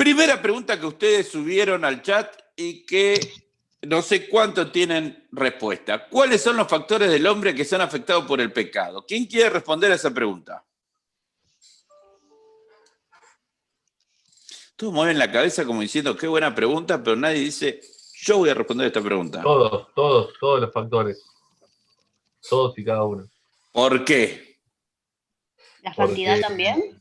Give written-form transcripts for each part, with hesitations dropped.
Primera pregunta que ustedes subieron al chat y que no sé cuánto tienen respuesta. ¿Cuáles son los factores del hombre que son afectados por el pecado? ¿Quién quiere responder a esa pregunta? Todos mueven la cabeza como diciendo qué buena pregunta, pero nadie dice yo voy a responder esta pregunta. Todos los factores. Todos y cada uno. ¿Por qué? ¿La santidad también?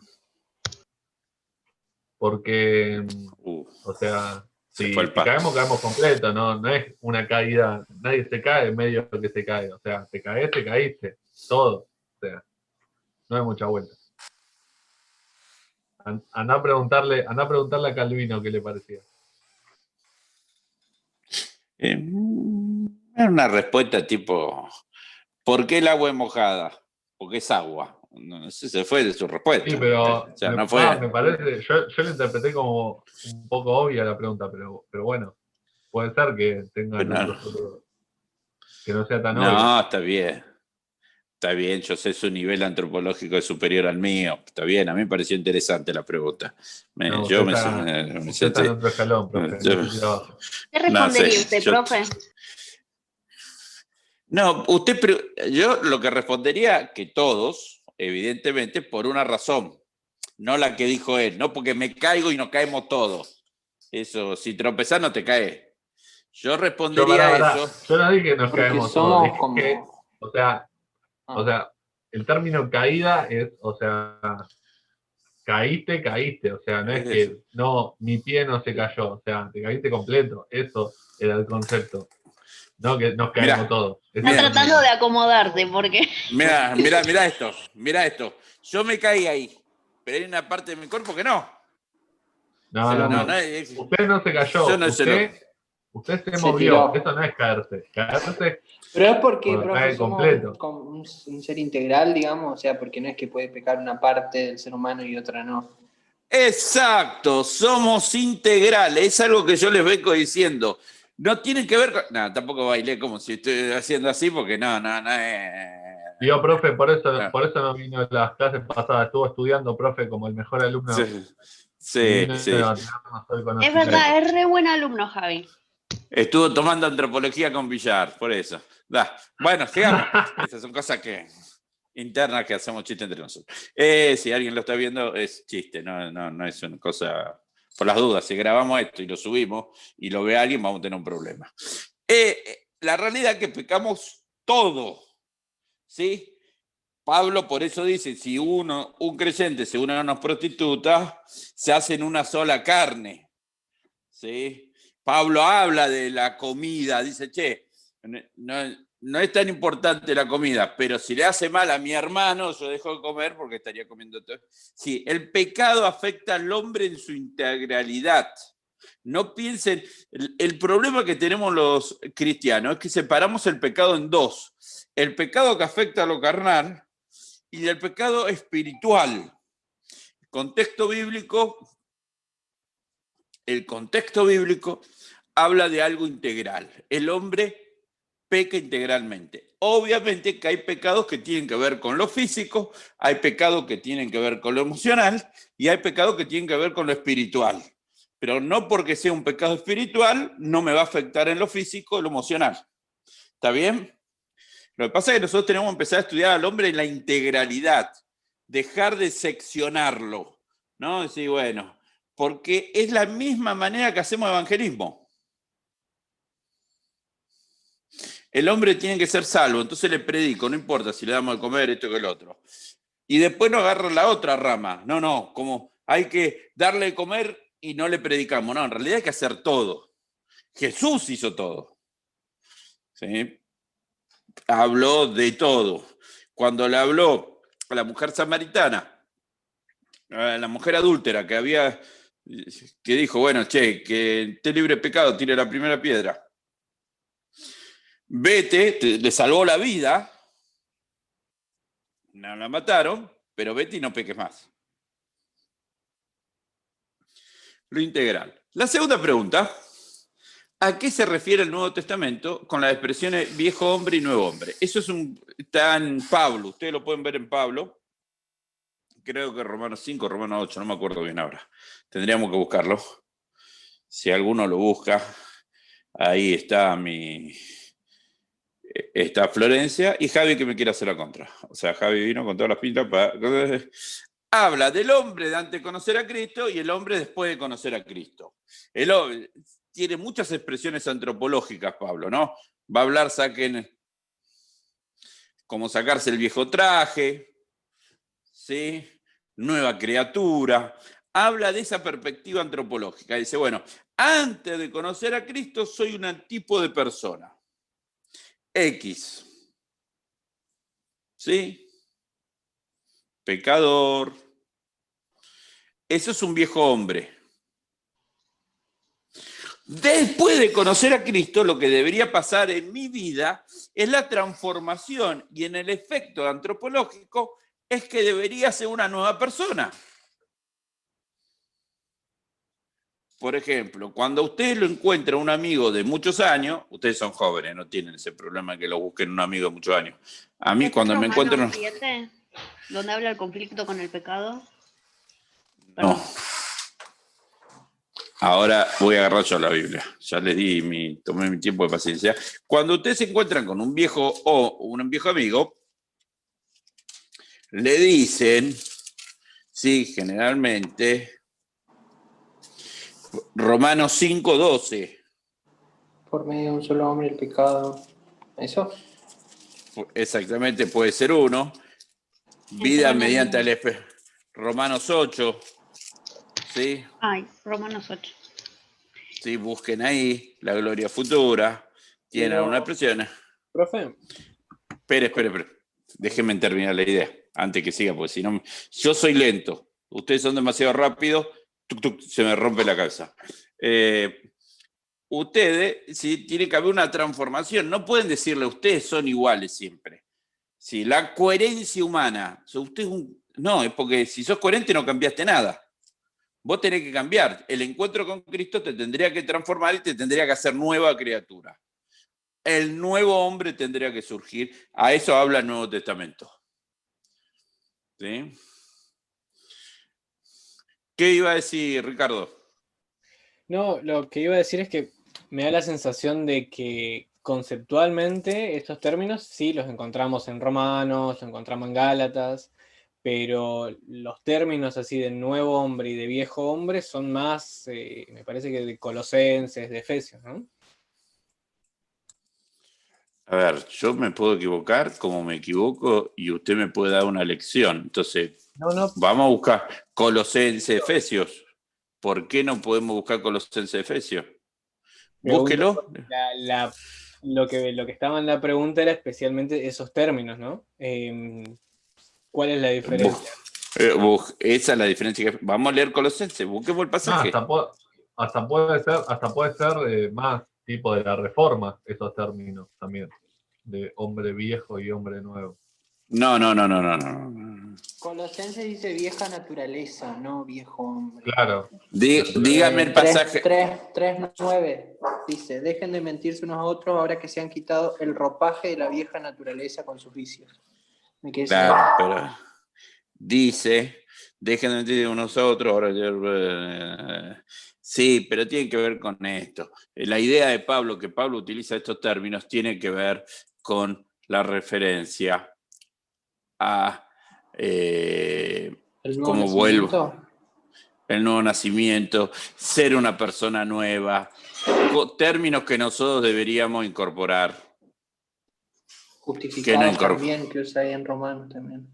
Porque, o sea, si caemos completo, ¿no? No es una caída, nadie se cae en medio de que se cae. O sea, te caíste, todo. O sea, no hay mucha vuelta. Andá a preguntarle a Calvino qué le parecía. Es una respuesta tipo, ¿por qué el agua es mojada? Porque es agua. No sé, se fue de su respuesta. Sí, pero o sea, no fue... me parece, yo lo interpreté como un poco obvia la pregunta, pero bueno, puede ser que tengan otros, que no sea tan obvio. No, está bien. Está bien, yo sé su nivel antropológico es superior al mío. Está bien, a mí me pareció interesante la pregunta. Usted está en otro escalón, profe. ¿Qué respondería usted, profe? No, yo lo que respondería que todos, evidentemente, por una razón. No la que dijo él, no porque me caigo y nos caemos todos. Eso, si tropezás no te caes. Yo respondería eso. Yo no dije que nos caemos todos. Dije como... que, o sea, el término caída es, o sea, caíste. O sea, no es que mi pie no se cayó. O sea, te caíste completo. Eso era el concepto. No que nos caemos todos. Está tratando de acomodarte, porque... Mira esto. Yo me caí ahí, pero hay una parte de mi cuerpo que no. No. Usted no se cayó. Usted se movió. Eso no es caerse. Caerse. Pero es porque, profe, somos un ser integral, digamos, o sea, porque no es que puede pecar una parte del ser humano y otra no. Exacto, somos integrales. Es algo que yo les vengo diciendo. No tienen que ver con... No, tampoco bailé como si estoy haciendo así, porque no es... Digo, profe, por eso no vino a las clases pasadas. Estuvo estudiando, profe, como el mejor alumno. Sí. Es verdad, es re buen alumno, Javi. Estuvo tomando antropología con Villar, por eso. Bueno, sigamos. Estas son cosas internas que hacemos chiste entre nosotros. Si alguien lo está viendo, es chiste, no es una cosa... Por las dudas, si grabamos esto y lo subimos y lo ve alguien, vamos a tener un problema. La realidad es que pecamos todo, ¿sí? Pablo por eso dice, si un creyente se une a una prostituta, se hacen una sola carne, ¿sí? Pablo habla de la comida, dice, no es tan importante la comida, pero si le hace mal a mi hermano, yo dejo de comer porque estaría comiendo todo. Sí, el pecado afecta al hombre en su integralidad. No piensen, el problema que tenemos los cristianos es que separamos el pecado en dos. El pecado que afecta a lo carnal y el pecado espiritual. El contexto bíblico habla de algo integral. El hombre peca integralmente. Obviamente que hay pecados que tienen que ver con lo físico, hay pecados que tienen que ver con lo emocional y hay pecados que tienen que ver con lo espiritual. Pero no porque sea un pecado espiritual no me va a afectar en lo físico o lo emocional. ¿Está bien? Lo que pasa es que nosotros tenemos que empezar a estudiar al hombre en la integralidad, dejar de seccionarlo, ¿no? Decir, bueno, porque es la misma manera que hacemos evangelismo. El hombre tiene que ser salvo, entonces le predico, no importa si le damos de comer esto que el otro. Y después nos agarra la otra rama. No, como hay que darle de comer y no le predicamos. No, en realidad hay que hacer todo. Jesús hizo todo. ¿Sí? Habló de todo. Cuando le habló a la mujer samaritana, a la mujer adúltera que dijo, bueno, que esté libre de pecado, tire la primera piedra. Vete, le salvó la vida, no la mataron, pero vete y no peques más. Lo integral. La segunda pregunta, ¿a qué se refiere el Nuevo Testamento con las expresiones viejo hombre y nuevo hombre? Eso está en Pablo, ustedes lo pueden ver en Pablo, creo que Romanos 5, Romanos 8, no me acuerdo bien ahora. Tendríamos que buscarlo. Si alguno lo busca, ahí está está Florencia y Javi que me quiere hacer la contra. O sea, Javi vino con todas las pintas para... Habla del hombre de antes de conocer a Cristo y el hombre después de conocer a Cristo. El hombre tiene muchas expresiones antropológicas, Pablo, ¿no? Va a hablar, como sacarse el viejo traje, ¿sí? Nueva criatura. Habla de esa perspectiva antropológica. Dice, bueno, antes de conocer a Cristo soy un tipo de persona. X. ¿Sí? Pecador. Eso es un viejo hombre. Después de conocer a Cristo, lo que debería pasar en mi vida es la transformación y en el efecto antropológico es que debería ser una nueva persona. Por ejemplo, cuando usted lo encuentra un amigo de muchos años, ustedes son jóvenes, no tienen ese problema que lo busquen un amigo de muchos años. A mí cuando me encuentro... ¿Dónde habla el conflicto con el pecado? No. Ahora voy a agarrar yo la Biblia. Ya les tomé mi tiempo de paciencia. Cuando ustedes se encuentran con un viejo amigo, le dicen, sí, generalmente, Romanos 5:12. Por medio de un solo hombre el pecado. ¿Eso? Exactamente, puede ser uno. Vida mediante el Espíritu. Romanos 8. ¿Sí? Ay, Romanos 8. Sí, busquen ahí la gloria futura. Tienen alguna expresión. Profe. Espere. Déjenme terminar la idea antes que siga, porque si no, yo soy lento. Ustedes son demasiado rápidos, se me rompe la cabeza. Ustedes, sí, tiene que haber una transformación. No pueden decirle, ustedes son iguales siempre. Sí, la coherencia humana. No, es porque si sos coherente no cambiaste nada. Vos tenés que cambiar. El encuentro con Cristo te tendría que transformar y te tendría que hacer nueva criatura. El nuevo hombre tendría que surgir. A eso habla el Nuevo Testamento. ¿Sí? ¿Qué iba a decir, Ricardo? No, lo que iba a decir es que me da la sensación de que conceptualmente estos términos sí los encontramos en Romanos, los encontramos en Gálatas, pero los términos así de nuevo hombre y de viejo hombre son más, me parece que de Colosenses, de Efesios, ¿no? A ver, yo me puedo equivocar como me equivoco y usted me puede dar una lección. Entonces, vamos a buscar Colosenses, Efesios. ¿Por qué no podemos buscar Colosenses, Efesios? Búsquelo. Lo que estaba en la pregunta era especialmente esos términos, ¿no? ¿Cuál es la diferencia? Esa es la diferencia. Vamos a leer Colosenses, busquemos el pasaje. Hasta puede ser más tipo de la Reforma, esos términos también, de hombre viejo y hombre nuevo. No. Colosenses dice vieja naturaleza, no viejo hombre. Claro. Dígame el pasaje. 3:9 dice, dejen de mentirse unos a otros ahora que se han quitado el ropaje de la vieja naturaleza con sus vicios. Claro, pero dice, dejen de mentirse unos a otros ahora... Sí, pero tiene que ver con esto. La idea de Pablo, que Pablo utiliza estos términos, tiene que ver con la referencia a cómo vuelvo. El nuevo nacimiento, ser una persona nueva, términos que nosotros deberíamos incorporar. Justificados también, que usa ahí en Romanos también.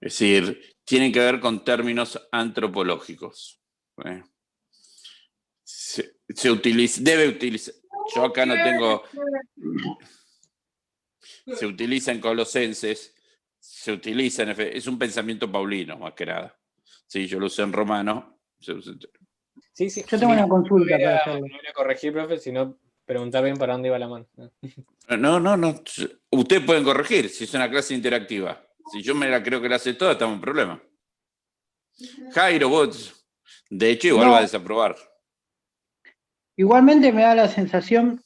Es decir, tienen que ver con términos antropológicos. Debe utilizar. Yo acá no tengo. Se utiliza en Colosenses, se utiliza en. Es un pensamiento paulino, más que nada. Sí, yo lo usé en romano. Sí. Yo tengo una consulta para hacerlo. No era corregir, profe, sino preguntar bien para dónde iba la mano. No. Ustedes pueden corregir si es una clase interactiva. Si yo me la creo que la hace toda, estamos en problema. Jairo, vos, de hecho, igual va a desaprobar. Igualmente me da la sensación,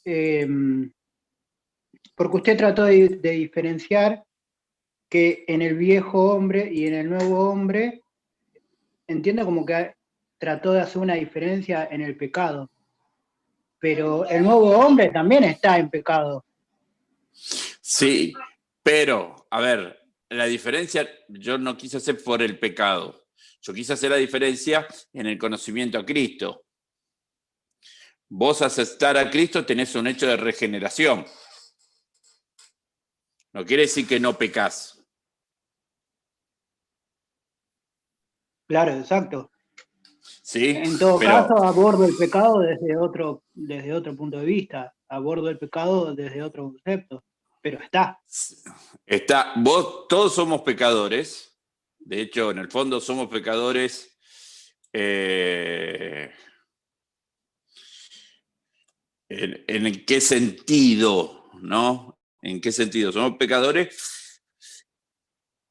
porque usted trató de diferenciar que en el viejo hombre y en el nuevo hombre, entiendo como que trató de hacer una diferencia en el pecado, pero el nuevo hombre también está en pecado. Sí, pero, a ver, la diferencia yo no quise hacer por el pecado. Yo quise hacer la diferencia en el conocimiento a Cristo. Vos aceptar a Cristo tenés un hecho de regeneración. No quiere decir que no pecás. Claro, exacto. ¿Sí? En todo pero, caso, abordo el pecado desde otro punto de vista, abordo el pecado desde otro concepto, pero está. Todos somos pecadores. De hecho, en el fondo somos pecadores. ¿En qué sentido? ¿No? ¿En qué sentido? Somos pecadores.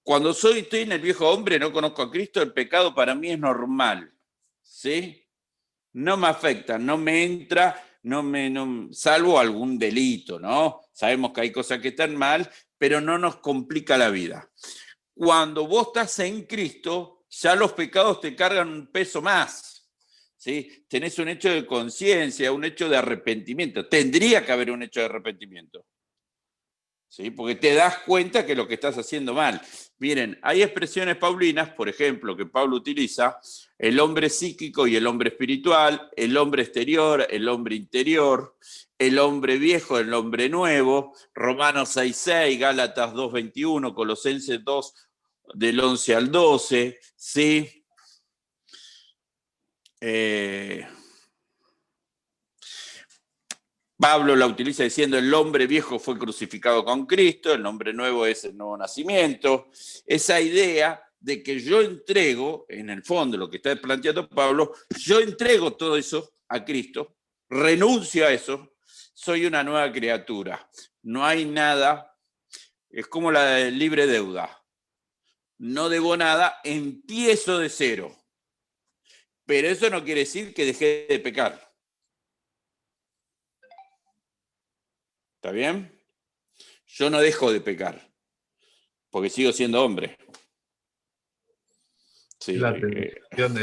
Cuando estoy en el viejo hombre, no conozco a Cristo, el pecado para mí es normal. ¿Sí? No me afecta, no me entra, salvo algún delito, ¿no? Sabemos que hay cosas que están mal, pero no nos complica la vida. Cuando vos estás en Cristo, ya los pecados te cargan un peso más, ¿sí? Tenés un hecho de conciencia, un hecho de arrepentimiento. Tendría que haber un hecho de arrepentimiento, ¿sí? Porque te das cuenta que lo que estás haciendo mal. Miren, hay expresiones paulinas, por ejemplo, que Pablo utiliza, el hombre psíquico y el hombre espiritual, el hombre exterior, el hombre interior, el hombre viejo, el hombre nuevo, Romanos 6:6, Gálatas 2:21, Colosenses 2, del 11 al 12, ¿sí? Pablo la utiliza diciendo el hombre viejo fue crucificado con Cristo, el hombre nuevo es el nuevo nacimiento. Esa idea de que yo entrego, en el fondo lo que está planteando Pablo, yo entrego todo eso a Cristo, renuncio a eso, soy una nueva criatura. No hay nada, es como la libre deuda. No debo nada, empiezo de cero. Pero eso no quiere decir que dejé de pecar. ¿Está bien? Yo no dejo de pecar, porque sigo siendo hombre. Sí, la atención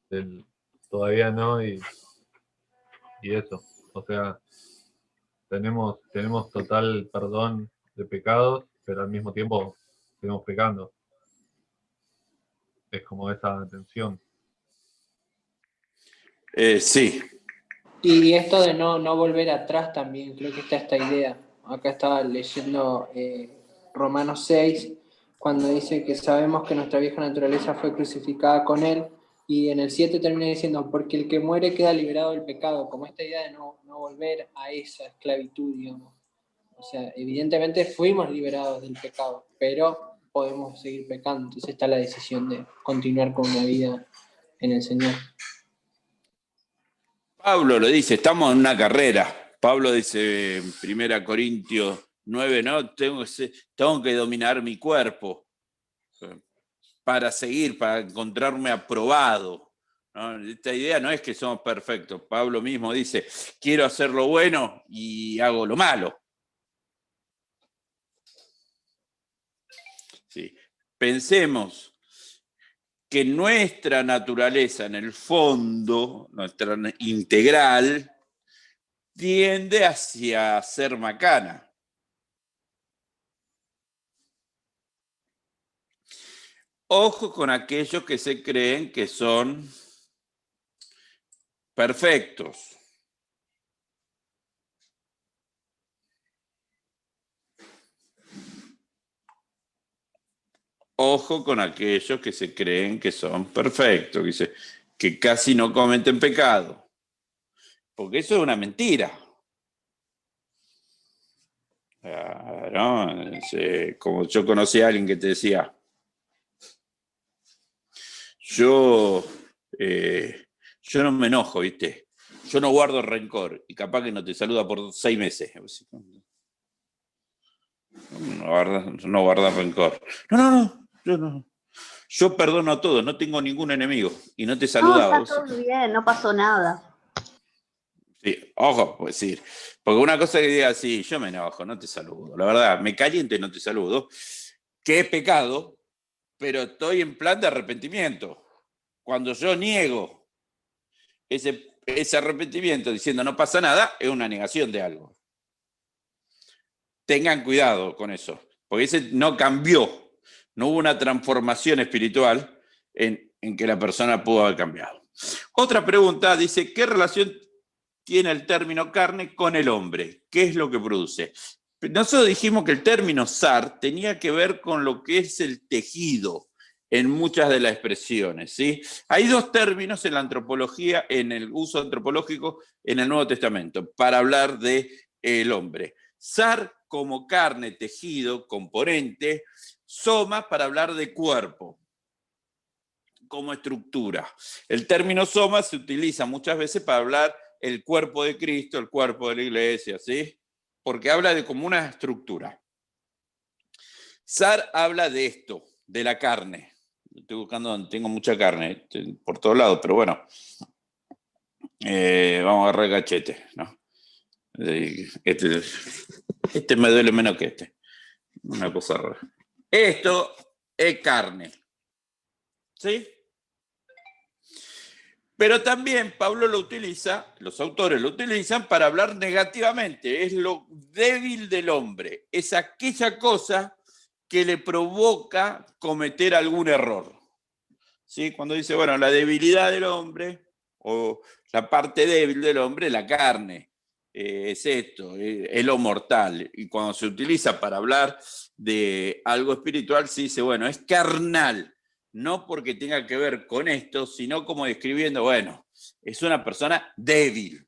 del todavía no y eso. O sea, tenemos total perdón de pecados, pero al mismo tiempo seguimos pecando. Es como esa atención. Sí. Y esto de no volver atrás también, creo que está esta idea. Acá estaba leyendo Romanos 6, cuando dice que sabemos que nuestra vieja naturaleza fue crucificada con él, y en el 7 termina diciendo, porque el que muere queda liberado del pecado, como esta idea de no volver a esa esclavitud, digamos. O sea, evidentemente fuimos liberados del pecado, pero podemos seguir pecando, entonces está la decisión de continuar con una vida en el Señor. Pablo lo dice, estamos en una carrera. Pablo dice en 1 Corintios 9, ¿no? Tengo que dominar mi cuerpo para seguir, para encontrarme aprobado, ¿no? Esta idea no es que somos perfectos. Pablo mismo dice, quiero hacer lo bueno y hago lo malo. Sí. Pensemos que nuestra naturaleza, en el fondo, nuestra integral, tiende hacia ser macana. Ojo con aquellos que se creen que son perfectos. Ojo con aquellos que se creen que son perfectos, que casi no cometen pecado. Porque eso es una mentira. ¿No? Como yo conocí a alguien que te decía, yo no me enojo, ¿viste? Yo no guardo rencor. Y capaz que no te saluda por 6 meses. No guardas rencor. No. Yo perdono a todos, no tengo ningún enemigo y no te saludaba. No, está todo bien, no pasó nada. Sí, ojo, pues sí. Porque una cosa que diga, sí, yo me enojo, no te saludo. La verdad, me caliento y no te saludo. Que es pecado, pero estoy en plan de arrepentimiento. Cuando yo niego ese arrepentimiento diciendo no pasa nada, es una negación de algo. Tengan cuidado con eso, porque ese no cambió, no hubo una transformación espiritual en que la persona pudo haber cambiado. Otra pregunta dice, ¿qué relación tiene el término carne con el hombre? ¿Qué es lo que produce? Nosotros dijimos que el término zar tenía que ver con lo que es el tejido en muchas de las expresiones, ¿sí? Hay dos términos en la antropología, en el uso antropológico en el Nuevo Testamento, para hablar del hombre. Zar como carne, tejido, componente, soma para hablar de cuerpo, como estructura. El término soma se utiliza muchas veces para hablar el cuerpo de Cristo, el cuerpo de la iglesia, ¿sí? Porque habla de como una estructura. Zar habla de esto, de la carne. Estoy buscando donde tengo mucha carne, por todos lados, pero bueno. Vamos a agarrar cachete, ¿no? Este me duele menos que este. Una cosa rara. Esto es carne. ¿Sí? Pero también Pablo lo utiliza, los autores lo utilizan para hablar negativamente. Es lo débil del hombre. Es aquella cosa que le provoca cometer algún error. ¿Sí? Cuando dice, bueno, la debilidad del hombre o la parte débil del hombre, la carne. Es esto, es lo mortal. Y cuando se utiliza para hablar de algo espiritual, se dice, bueno, es carnal. No porque tenga que ver con esto, sino como describiendo, bueno, es una persona débil,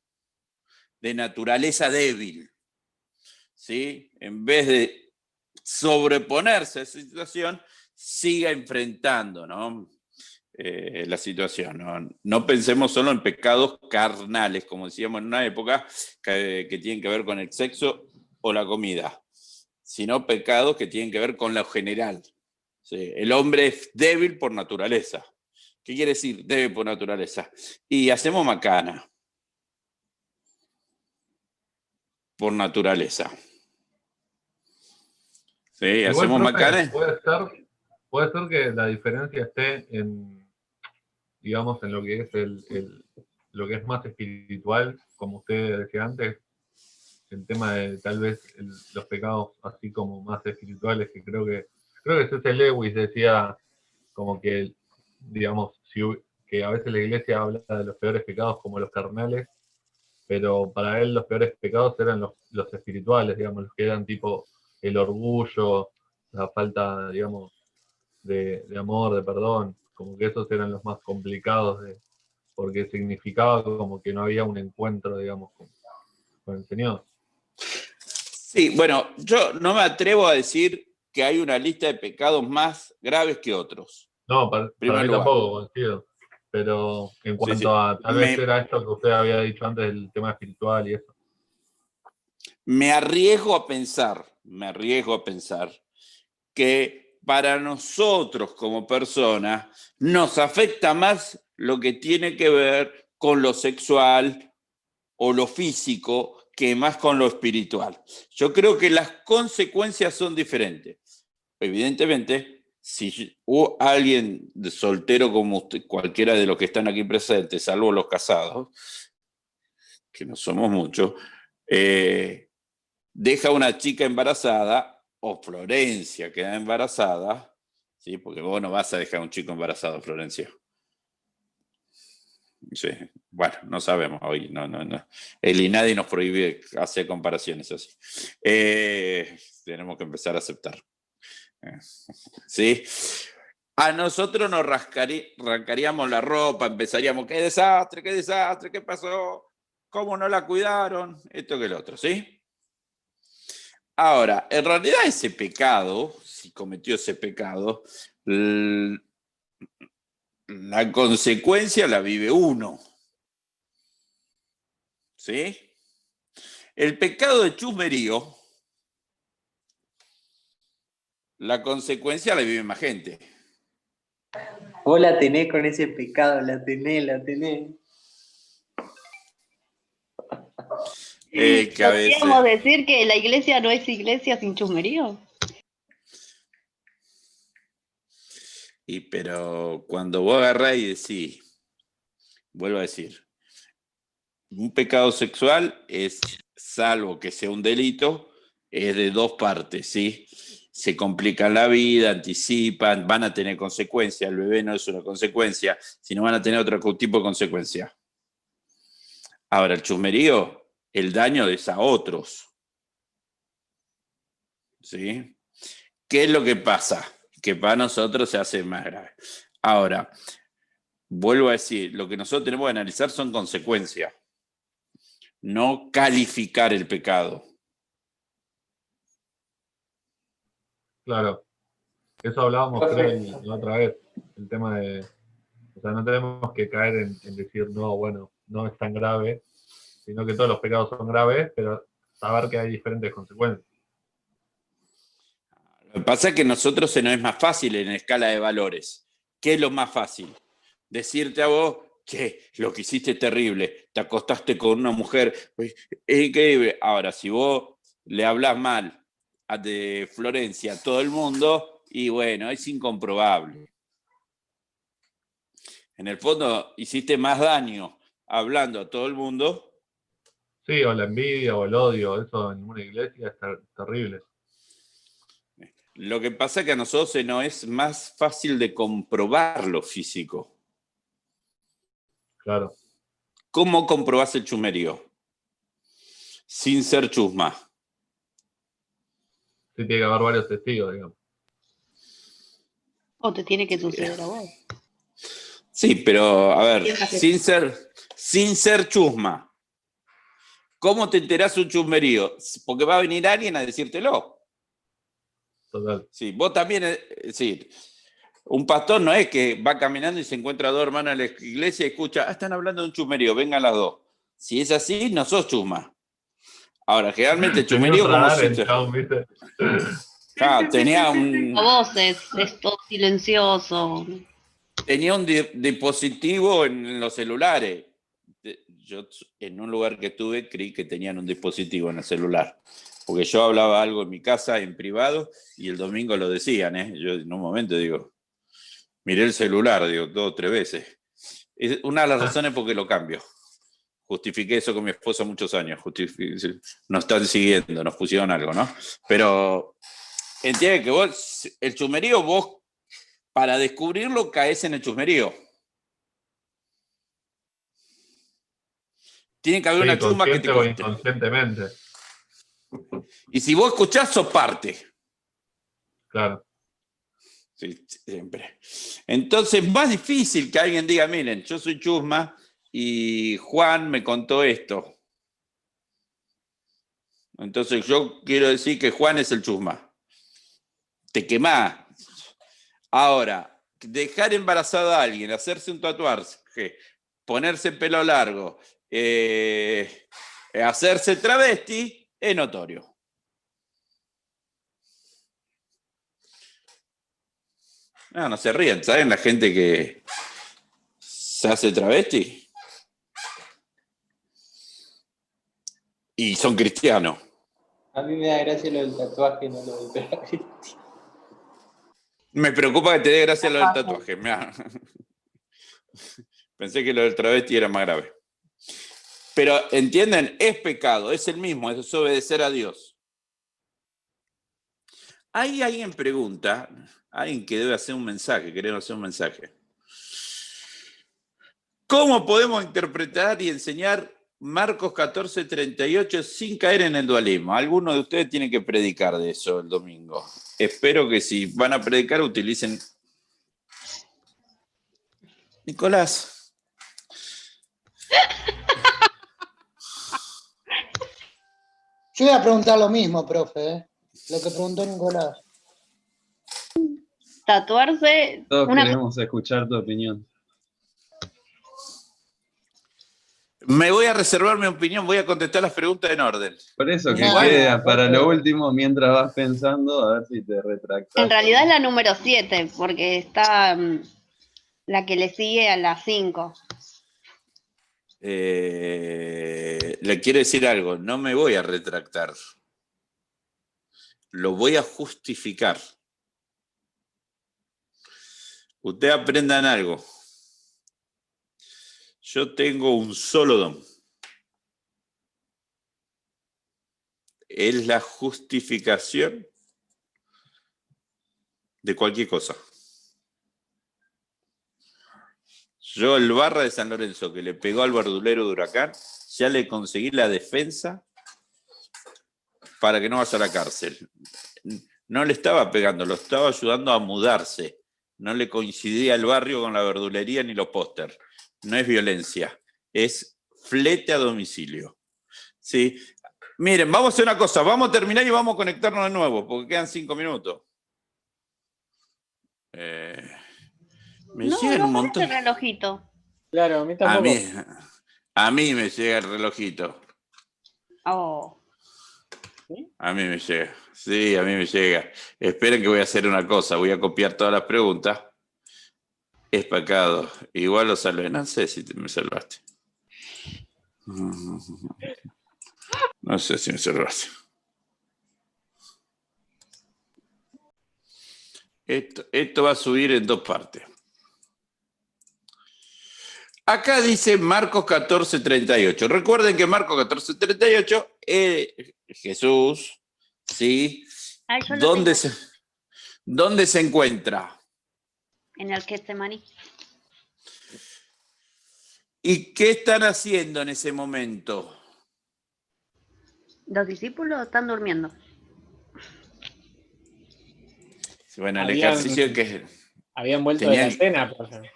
de naturaleza débil. ¿Sí? En vez de sobreponerse a esa situación, siga enfrentando, ¿no? La situación. No pensemos solo en pecados carnales, como decíamos en una época, que tienen que ver con el sexo o la comida, sino pecados que tienen que ver con lo general. ¿Sí? El hombre es débil por naturaleza. ¿Qué quiere decir débil por naturaleza? Y hacemos macana por naturaleza. ¿Sí? Igual, hacemos profe, macana. Puede ser que la diferencia esté en, digamos, en lo que es lo que es más espiritual, como usted decía antes, el tema de tal vez los pecados así como más espirituales, que creo que C.S. Lewis decía como que, digamos, que a veces la iglesia habla de los peores pecados como los carnales, pero para él los peores pecados eran los espirituales, digamos, los que eran tipo el orgullo, la falta, digamos, de amor, de perdón, como que esos eran los más complicados, porque significaba como que no había un encuentro, digamos, con el Señor. Sí, bueno, yo no me atrevo a decir que hay una lista de pecados más graves que otros. No, para mí tampoco, coincido. Pero en cuanto a, tal vez era esto que usted había dicho antes, el tema espiritual y eso. Me arriesgo a pensar que para nosotros como personas nos afecta más lo que tiene que ver con lo sexual o lo físico que más con lo espiritual. Yo creo que las consecuencias son diferentes. Evidentemente, si alguien de soltero como usted, cualquiera de los que están aquí presentes, salvo los casados, que no somos muchos, deja una chica embarazada, o Florencia queda embarazada, ¿sí? Porque vos no vas a dejar a un chico embarazado, Florencia. Sí. Bueno, no sabemos hoy, no. El INADI nos prohíbe hacer comparaciones así. Tenemos que empezar a aceptar. ¿Sí? A nosotros nos rascaríamos la ropa, empezaríamos, qué desastre, qué pasó, cómo no la cuidaron, esto que el otro, ¿sí? Ahora, en realidad ese pecado, si cometió ese pecado, la consecuencia la vive uno. ¿Sí? El pecado de chusmerío, la consecuencia la vive más gente. Vos la tenés con ese pecado, la tenés. Que a veces... ¿Podríamos decir que la iglesia no es iglesia sin chusmerío? Pero cuando vos agarrás y decís, vuelvo a decir, un pecado sexual es, salvo que sea un delito, es de dos partes, ¿sí? Se complican la vida, anticipan, van a tener consecuencias. El bebé no es una consecuencia, sino van a tener otro tipo de consecuencia. Ahora, el chusmerío, el daño es a otros. ¿Sí? ¿Qué es lo que pasa? Que para nosotros se hace más grave. Ahora, vuelvo a decir, lo que nosotros tenemos que analizar son consecuencias, no calificar el pecado. Claro, eso hablábamos creo la otra vez, el tema de, o sea, no tenemos que caer en decir, no, bueno, no es tan grave, sino que todos los pecados son graves, pero saber que hay diferentes consecuencias. Lo que pasa es que a nosotros se nos es más fácil en escala de valores. ¿Qué es lo más fácil? Decirte a vos que lo que hiciste es terrible, te acostaste con una mujer, es increíble. Ahora, si vos le hablas mal de Florencia a todo el mundo, y bueno, es incomprobable. En el fondo, hiciste más daño hablando a todo el mundo. Sí, o la envidia o el odio, eso en una iglesia es terrible. Lo que pasa es que a nosotros se nos es más fácil de comprobar lo físico. Claro. ¿Cómo comprobás el chusmerío? Sin ser chusma. Sí, tiene que haber varios testigos, digamos. ¿O te tiene que suceder a vos? Sí, pero a ver, sin ser chusma. ¿Cómo te enterás un chusmerío? Porque va a venir alguien a decírtelo. Total. Sí, vos también, sí. Un pastor no es que va caminando y se encuentra a dos hermanos en la iglesia y escucha, están hablando de un chusmerío, vengan las dos. Si es así, no sos chusma. Ahora, generalmente el chusmerío como tenía un... A vos es todo silencioso. Tenía un dispositivo en los celulares. Yo en un lugar que estuve creí que tenían un dispositivo en el celular. Porque yo hablaba algo en mi casa, en privado, y el domingo lo decían, ¿eh? Yo en un momento digo, miré el celular, digo, 2 o 3 veces. Es una de las razones por qué lo cambio. Justifiqué eso con mi esposa muchos años. Nos están siguiendo, nos pusieron algo, ¿no? Pero entiende que vos, el chusmerío, vos, para descubrirlo, caes en el chusmerío. Tiene que haber una chusma que te cuente. Inconscientemente. Y si vos escuchás, sos parte. Claro. Sí, siempre. Entonces, más difícil que alguien diga, miren, yo soy chusma y Juan me contó esto. Entonces, yo quiero decir que Juan es el chusma. Te quemás. Ahora, dejar embarazada a alguien, hacerse un tatuaje, ponerse pelo largo, hacerse travesti, es notorio. No se ríen, ¿saben? La gente que se hace travesti y son cristianos. A mí me da gracia lo del tatuaje, no lo del travesti. Me preocupa que te dé gracia lo del tatuaje. Pensé que lo del travesti era más grave. Pero, ¿entienden? Es pecado, es el mismo, es obedecer a Dios. Ahí alguien pregunta, alguien que debe hacer un mensaje, queremos hacer un mensaje. ¿Cómo podemos interpretar y enseñar Marcos 14:38 sin caer en el dualismo? Algunos de ustedes tienen que predicar de eso el domingo. Espero que si van a predicar utilicen... Nicolás. Yo iba a preguntar lo mismo, profe, lo que preguntó Nicolás. Tatuarse... Todos queremos escuchar tu opinión. Me voy a reservar mi opinión, voy a contestar las preguntas en orden. Por eso que queda para lo último, mientras vas pensando, a ver si te retractas. En realidad es la número 7, porque está la que le sigue a la 5. le quiero decir algo, no me voy a retractar. Lo voy a justificar. Ustedes aprendan algo. Yo tengo un solo don. Es la justificación de cualquier cosa. Yo, el Barra de San Lorenzo, que le pegó al verdulero de Huracán, ya le conseguí la defensa para que no vaya a la cárcel. No le estaba pegando, lo estaba ayudando a mudarse. No le coincidía el barrio con la verdulería ni los póster. No es violencia, es flete a domicilio. ¿Sí? Miren, vamos a hacer una cosa, vamos a terminar y vamos a conectarnos de nuevo, porque quedan 5 minutos. Me llegan un montón. El relojito. Claro, a mí tampoco. A mí me llega el relojito. Oh. ¿Sí? A mí me llega. Sí, a mí me llega. Esperen que voy a hacer una cosa. Voy a copiar todas las preguntas. Es pecado. Igual lo salvé. No sé si me salvaste. No sé si me salvaste. Esto va a subir en 2 partes. Acá dice Marcos 14:38. Recuerden que Marcos 14:38 Jesús, ¿sí? ¿Dónde se encuentra? En el Getsemaní. ¿Y qué están haciendo en ese momento? Los discípulos están durmiendo. Bueno, el ejercicio que... Habían vuelto de la cena, por ejemplo.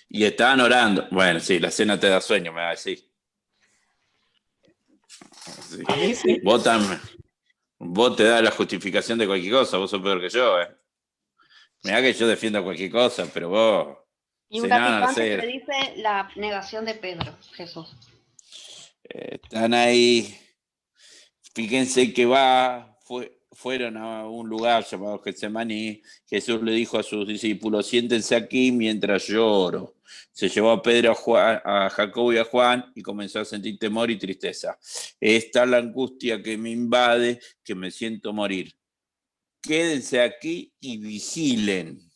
Y estaban orando. Bueno, sí, la cena te da sueño, me va a decir. Sí. A mí sí. Vos te das la justificación de cualquier cosa, vos sos peor que yo, Mirá que yo defiendo cualquier cosa, pero vos... Y un picante que dice la negación de Pedro, Jesús. Están ahí. Fíjense que fueron a un lugar llamado Getsemaní. Jesús le dijo a sus discípulos, siéntense aquí mientras yo oro. Se llevó a Pedro, a Jacobo y a Juan y comenzó a sentir temor y tristeza. Esta es la angustia que me invade, que me siento morir. Quédense aquí y vigilen.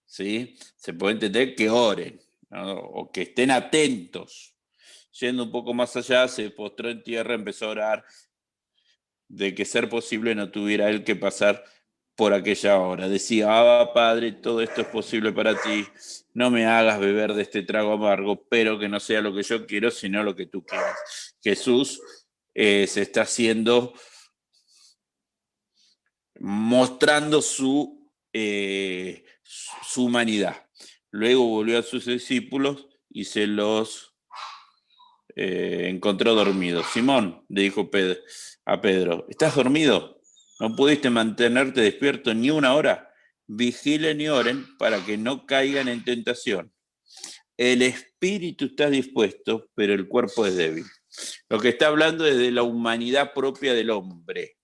¿Sí? Se puede entender que oren, ¿no? O que estén atentos. Yendo un poco más allá, se postró en tierra, empezó a orar de que ser posible no tuviera él que pasar por aquella hora. Decía, Abba, Padre, todo esto es posible para ti. No me hagas beber de este trago amargo, pero que no sea lo que yo quiero, sino lo que tú quieras. Jesús se está haciendo, mostrando su humanidad. Luego volvió a sus discípulos y se los encontró dormidos. Simón, le dijo a Pedro, ¿estás dormido? ¿No pudiste mantenerte despierto ni una hora? Vigilen y oren para que no caigan en tentación. El espíritu está dispuesto, pero el cuerpo es débil. Lo que está hablando es de la humanidad propia del hombre.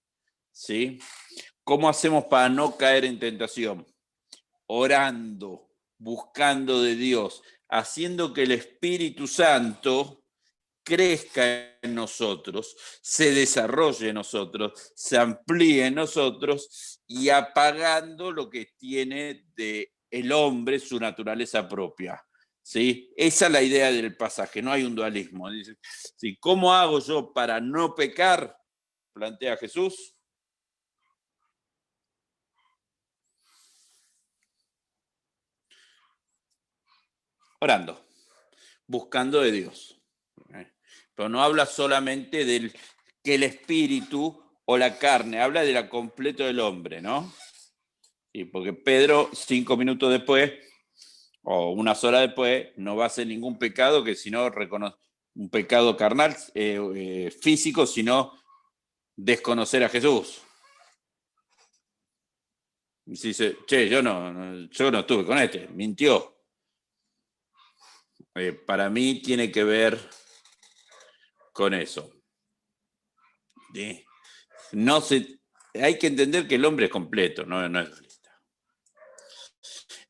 ¿Sí? ¿Cómo hacemos para no caer en tentación? Orando, buscando de Dios, haciendo que el Espíritu Santo crezca en nosotros, se desarrolle en nosotros, se amplíe en nosotros y apagando lo que tiene de el hombre su naturaleza propia. ¿Sí? Esa es la idea del pasaje, no hay un dualismo. Dice, ¿sí? ¿Cómo hago yo para no pecar? Plantea Jesús. Orando, buscando de Dios. Pero no habla solamente del que el espíritu o la carne, habla de la completo del hombre, ¿no? Sí, porque Pedro, 5 minutos después, o unas horas después, no va a hacer ningún pecado que sino un pecado carnal, físico, sino desconocer a Jesús. Y dice, che, yo no estuve con este, mintió. Para mí tiene que ver con eso. ¿Sí? Hay que entender que el hombre es completo, no es dualista.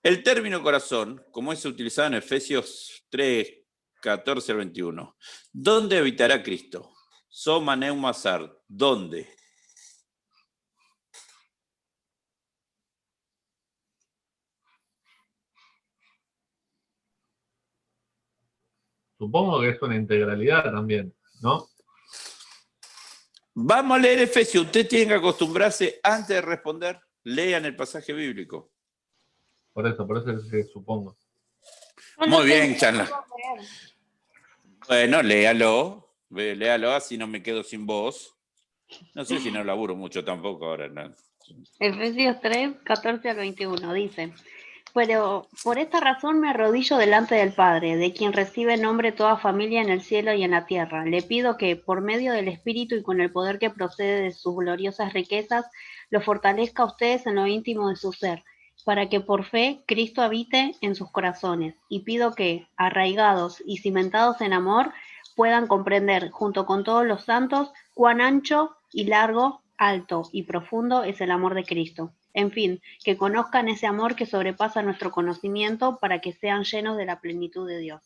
El término corazón, como es utilizado en Efesios 3, 14 al 21. ¿Dónde habitará Cristo? Soma Neuma Sar. ¿Dónde? Supongo que es una integralidad también, ¿no? Vamos a leer Efesios. Usted tiene que acostumbrarse antes de responder. Lean el pasaje bíblico. Por eso es que supongo. Muy bien, Chandler. Bueno, léalo, así no me quedo sin voz. No sé si no laburo mucho tampoco ahora. ¿No? Efesios 3, 14 al 21 dice: Pero por esta razón me arrodillo delante del Padre, de quien recibe nombre toda familia en el cielo y en la tierra. Le pido que, por medio del Espíritu y con el poder que procede de sus gloriosas riquezas, lo fortalezca a ustedes en lo íntimo de su ser, para que por fe Cristo habite en sus corazones. Y pido que, arraigados y cimentados en amor, puedan comprender, junto con todos los santos, cuán ancho y largo, alto y profundo es el amor de Cristo. En fin, que conozcan ese amor que sobrepasa nuestro conocimiento para que sean llenos de la plenitud de Dios,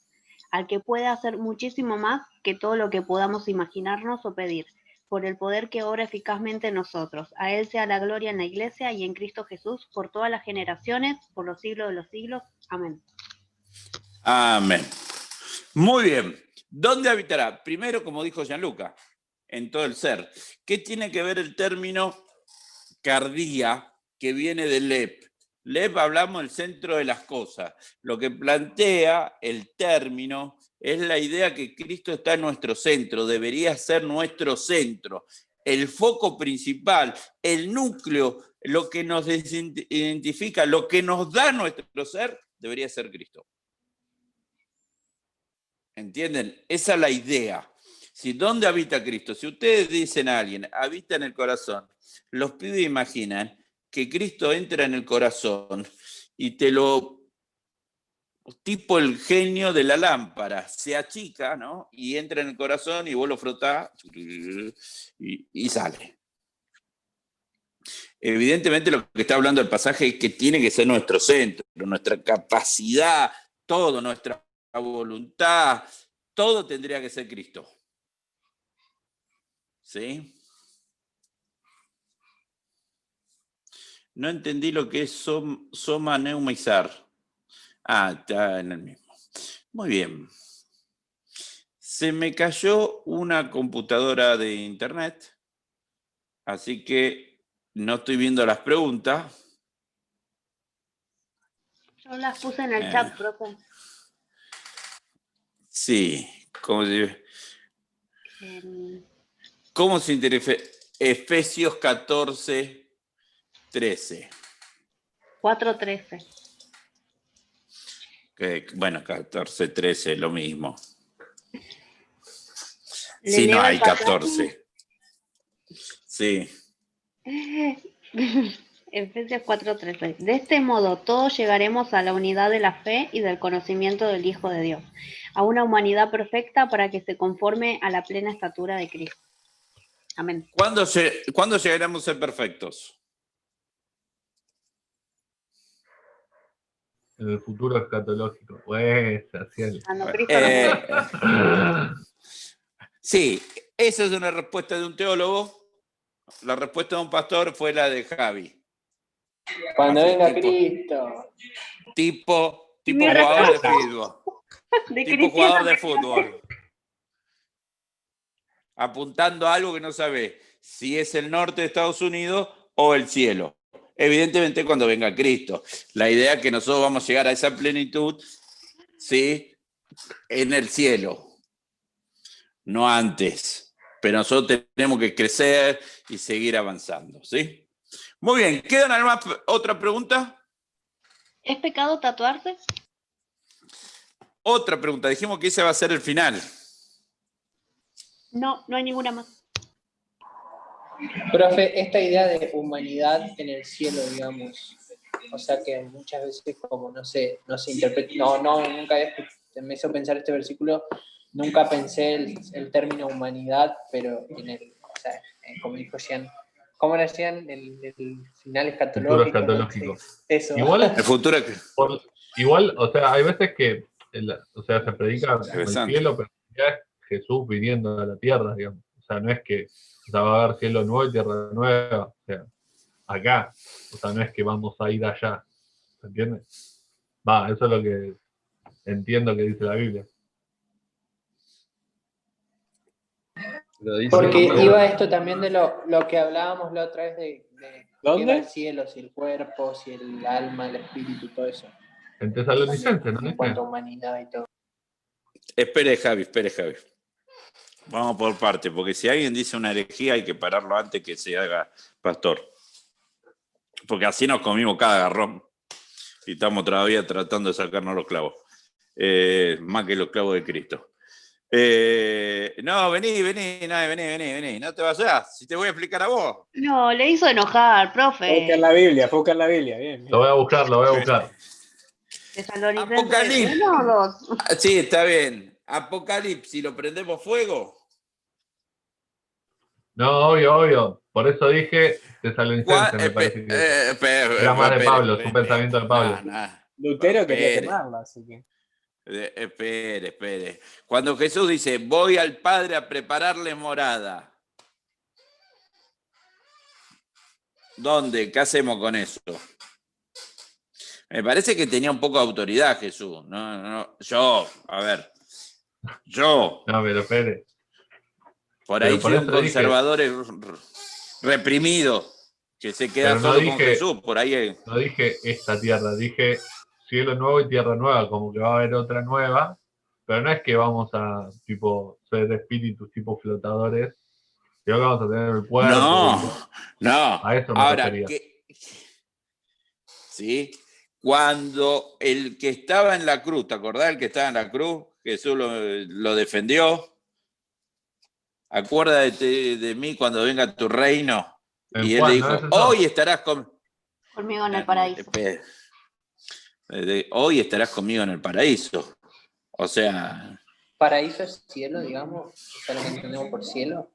al que puede hacer muchísimo más que todo lo que podamos imaginarnos o pedir, por el poder que obra eficazmente en nosotros. A Él sea la gloria en la Iglesia y en Cristo Jesús por todas las generaciones, por los siglos de los siglos. Amén. Amén. Muy bien. ¿Dónde habitará? Primero, como dijo Gianluca, en todo el ser. ¿Qué tiene que ver el término cardía, que viene de Lep? Lep, hablamos del centro de las cosas. Lo que plantea el término es la idea que Cristo está en nuestro centro, debería ser nuestro centro, el foco principal, el núcleo, lo que nos identifica, lo que nos da nuestro ser, debería ser Cristo. ¿Entienden? Esa es la idea. Si ¿dónde habita Cristo? Si ustedes dicen a alguien, habita en el corazón, los pibes imaginan que Cristo entra en el corazón y te lo, tipo el genio de la lámpara, se achica, ¿no? Y entra en el corazón y vos lo frotás y sale. Evidentemente lo que está hablando el pasaje es que tiene que ser nuestro centro, nuestra capacidad, todo, nuestra voluntad, todo tendría que ser Cristo. ¿Sí? No entendí lo que es soma neumizar. Ah, está en el mismo. Muy bien. Se me cayó una computadora de internet, así que no estoy viendo las preguntas. Yo las puse en el chat, profe. Sí, ¿cómo se interesa? Efesios 14, 13. 4:13. Bueno, 14, 13, lo mismo. ¿Le Si no leo hay el pasaje? 14. Sí. Efesios 4:13. De este modo todos llegaremos a la unidad de la fe y del conocimiento del Hijo de Dios, a una humanidad perfecta para que se conforme a la plena estatura de Cristo. Amén. ¿Cuándo llegaremos a ser perfectos? En el futuro escatológico. Pues, así es. Cuando Cristo nos Sí, esa es una respuesta de un teólogo. La respuesta de un pastor fue la de Javi. Cuando Así, venga Cristo. Tipo Mi jugador de fútbol. de Tipo Cristiano jugador de me- fútbol. Apuntando a algo que no sabe si es el norte de Estados Unidos o el cielo. Evidentemente cuando venga Cristo. La idea es que nosotros vamos a llegar a esa plenitud, ¿sí? En el cielo. No antes. Pero nosotros tenemos que crecer y seguir avanzando, ¿sí? Muy bien. ¿Quedan además otra pregunta? ¿Es pecado tatuarse? Otra pregunta. Dijimos que ese va a ser el final. No, no hay ninguna más. Profe, esta idea de humanidad en el cielo, digamos, o sea que muchas veces como no se interpreta, nunca me hizo pensar este versículo, nunca pensé el término humanidad, pero o sea, como dijo Jean, ¿cómo le decían? El final escatológico. Futuro escatológico. Eso. Igual, El futuro. igual, o sea, hay veces que o sea, se predica como el cielo, pero ya es Jesús viniendo a la tierra, digamos. O sea, no es que va a haber cielo nuevo y tierra nueva, o sea, acá. O sea, no es que vamos a ir allá, ¿se entiende? Eso es lo que entiendo que dice la Biblia. Porque iba esto también de lo que hablábamos la otra vez de ¿Dónde? qué va el cielo, si el cuerpo, si el alma, el espíritu, todo eso. En Tesalonicenses, ¿no? En cuanto a humanidad y todo. Espere, Javi. Vamos por parte, porque si alguien dice una herejía hay que pararlo antes que se haga pastor. Porque así nos comimos cada garrón y estamos todavía tratando de sacarnos los clavos. Más que los clavos de Cristo. No, vení, no te vayas, si te voy a explicar a vos. No, le hizo enojar, profe. Fue buscar la Biblia, bien. Lo voy a buscar. Tesalonicenses Apocalipsis. 1 o 2. Sí, está bien. Apocalipsis, ¿lo prendemos fuego? No, obvio. Por eso dije Tesalonicenses, me parece que era más de Pablo, es un pensamiento de Pablo. Lutero quería quemarla, así que... Espere. Cuando Jesús dice, voy al Padre a prepararle morada. ¿Dónde? ¿Qué hacemos con eso? Me parece que tenía un poco de autoridad Jesús. No, yo. No, pero espere. Por ahí soy un conservador reprimido que se queda solo con Jesús. Por ahí. No dije esta tierra, dije cielo nuevo y tierra nueva, como que va a haber otra nueva, pero no es que vamos a ser espíritus tipo flotadores, sino que vamos a tener el cuerpo. No. A eso me refería. ¿Sí? Cuando el que estaba en la cruz, ¿te acordás el que estaba en la cruz? Jesús lo defendió. Acuérdate de mí cuando venga tu reino. Y él le dijo, hoy estarás conmigo en el paraíso. Hoy estarás conmigo en el paraíso. O sea... ¿Paraíso es cielo, digamos? O sea, lo que entendemos por cielo.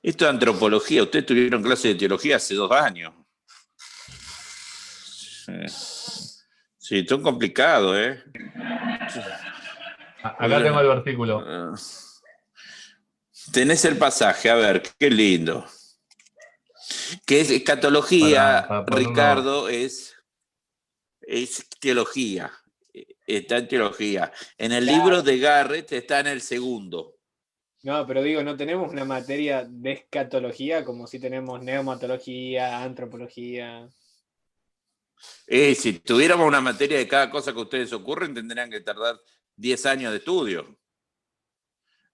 Esto es antropología. Ustedes tuvieron clase de teología hace 2 años. Sí, son complicados, ¿eh? Acá tengo el versículo. Tenés el pasaje, a ver, qué lindo. Que es escatología, Ricardo, es teología. Está en teología. En el libro de Garrett está en el segundo. No, pero digo, no tenemos una materia de escatología como si tenemos neumatología, antropología. Si tuviéramos una materia de cada cosa que a ustedes ocurren, tendrían que tardar 10 años de estudio.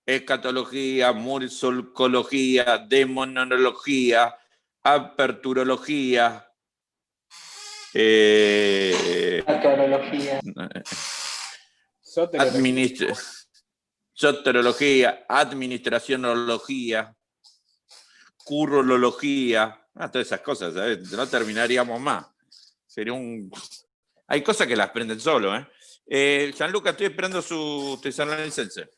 Escatología, mursología, demonología, aperturología, soterología, administracionología, currología, todas esas cosas, ¿sabes? No terminaríamos más. Hay cosas que las aprenden solo, ¿eh? Gianluca, estoy esperando su tesalonicense.